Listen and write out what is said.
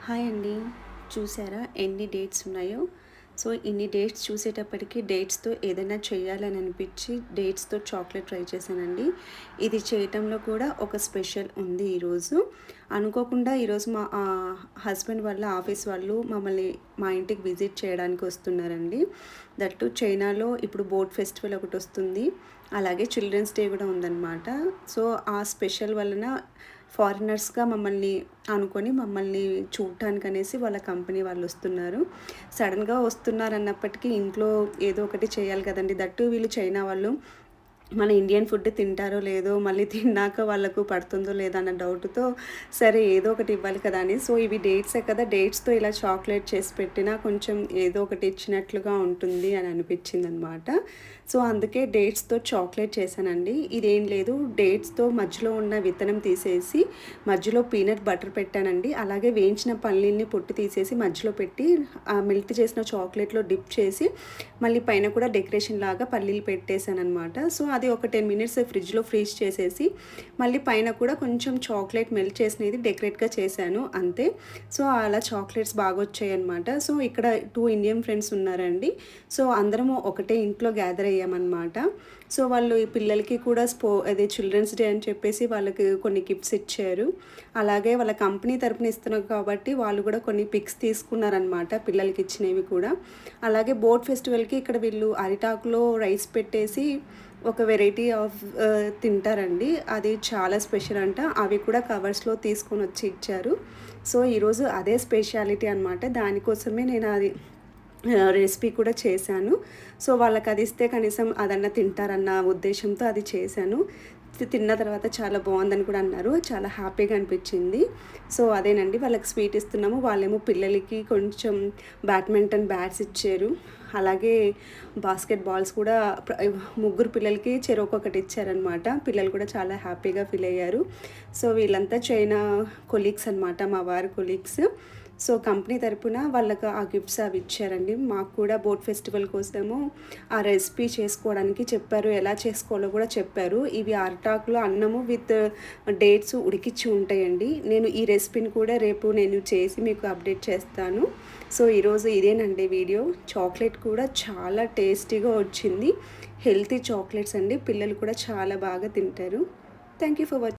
Hi అండి. చూసారా ఎన్ని డేట్స్ ఉన్నాయో? సో, ఇన్ని డేట్స్ చూసేటప్పటికి డేట్స్‌తో ఏదైనా చేయాలని అనిపించి డేట్స్‌తో చాక్లెట్ ట్రై చేశానండి. ఇది చేయటంలో కూడా ఒక స్పెషల్ ఉంది ఈరోజు. అనుకోకుండా ఈరోజు మా హస్బెండ్ వాళ్ళ ఆఫీస్ వాళ్ళు మమ్మల్ని మా ఇంటికి విజిట్ చేయడానికి వస్తున్నారండి. దట్ టూ చైనాలో ఇప్పుడు బోట్ ఫెస్టివల్ ఒకటొస్తుంది. అలాగే చిల్డ్రన్స్ డే కూడా ఉందన్నమాట. సో, ఆ స్పెషల్ వలన ఫారినర్స్‌గా మమ్మల్ని అనుకొని మమ్మల్ని చూడటానికనేసి వాళ్ళ కంపెనీ వాళ్ళొస్తున్నారు. సడెన్‌గా వస్తున్నారన్నప్పటికీ ఇంట్లో ఏదో ఒకటి చేయాలి కదండీ! దట్టు వీళ్ళు చైనా వాళ్ళు. మన ఇండియన్ ఫుడ్ తింటారో లేదో, మళ్ళీ తిన్నాక వాళ్ళకు పడుతుందో లేదా అన్న డౌట్‌తో సరే ఏదో ఒకటి ఇవ్వాలి కదా అని. సో, ఇవి డేట్సే కదా! డేట్స్‌తో ఇలా చాక్లేట్ చేసి పెట్టినా కొంచెం ఏదో ఒకటి ఇచ్చినట్లుగా ఉంటుంది అని అనిపించిందనమాట. సో, అందుకే డేట్స్‌తో చాక్లేట్ చేశానండి. ఇదేం లేదు, డేట్స్‌తో మధ్యలో ఉన్న విత్తనం తీసేసి మధ్యలో పీనట్ బటర్ పెట్టానండి. అలాగే వేయించిన పల్లీల్ని పొట్టు తీసేసి మధ్యలో పెట్టి మెల్ట్ చేసిన చాక్లేట్‌లో డిప్ చేసి మళ్ళీ పైన కూడా డెకరేషన్ లాగా పల్లీలు పెట్టేసాననమాట. సో, అది ఒక 10 మినిట్స్ ఫ్రిడ్జ్‌లో ఫ్రీజ్ చేసేసి మళ్ళీ పైన కూడా కొంచెం చాక్లేట్ మెల్ట్ చేసినది డెకరేట్‌గా చేశాను అంతే. సో, అలా చాక్లేట్స్ బాగొచ్చాయన్నమాట. సో, ఇక్కడ 2 ఇండియన్ ఫ్రెండ్స్ ఉన్నారండి. సో, అందరము ఒకటే ఇంట్లో గ్యాదర్ అయ్యామన్నమాట. సో, వాళ్ళు ఈ పిల్లలకి కూడా అదే చిల్డ్రన్స్ డే అని చెప్పేసి వాళ్ళకి కొన్ని గిఫ్ట్స్ ఇచ్చారు. అలాగే వాళ్ళ కంపెనీ తరపున ఇస్తున్నారు కాబట్టి వాళ్ళు కూడా కొన్ని పిక్స్ తీసుకున్నారనమాట పిల్లలకి ఇచ్చినవి కూడా. అలాగే బోట్ ఫెస్టివల్‌కి ఇక్కడ వీళ్ళు అరిటాకులో రైస్ పెట్టేసి ఒక వెరైటీ ఆఫ్ తింటారండి. అది చాలా స్పెషల్ అంట. అవి కూడా కవర్స్‌లో తీసుకొనొచ్చి ఇచ్చారు. సో, ఈరోజు అదే స్పెషాలిటీ అనమాట. దానికోసమే నేను అది రెసిపీ కూడా చేశాను. సో, వాళ్ళకది ఇస్తే కనీసం అదన్నా తింటారన్న ఉద్దేశ్యంతో అది చేశాను. తిన్న తర్వాత చాలా బావుందని కూడా అన్నారు. చాలా హ్యాపీగా అనిపిచ్చింది. సో, అదేనండి వాళ్ళకి స్వీట్ ఇస్తున్నాము. వాళ్ళేమో పిల్లలకి కొంచెం బ్యాడ్మింటన్ బ్యాట్స్ ఇచ్చారు. అలాగే బాస్కెట్ బాల్స్ కూడా ముగ్గురు పిల్లలకి చెరొక్కొక్కటి ఇచ్చారనమాట. పిల్లలు కూడా చాలా హ్యాపీగా ఫీల్ అయ్యారు. సో, వీళ్ళంతా చైనా కొలీగ్స్ అనమాట. మా వారి కొలీగ్స్. సో, కంపెనీ తరపున వాళ్ళకి ఆ గిఫ్ట్స్ అవి ఇచ్చారండి. మాకు కూడా బోట్ ఫెస్టివల్ కోసము ఆ రెసిపీ చేసుకోవడానికి చెప్పారు. ఎలా చేసుకోవాలో కూడా చెప్పారు. ఇవి అరిటాకులో అన్నము విత్ డేట్స్ ఉడికిచ్చి ఉంటాయండి. నేను ఈ రెసిపీని కూడా రేపు నేను చేసి మీకు అప్డేట్ చేస్తాను. సో, ఈరోజు ఇదేనండి వీడియో. చాక్లెట్ కూడా చాలా టేస్టీగా వచ్చింది. హెల్తీ చాక్లెట్స్ అండి. పిల్లలు కూడా చాలా బాగా తింటారు. Thank you for watching.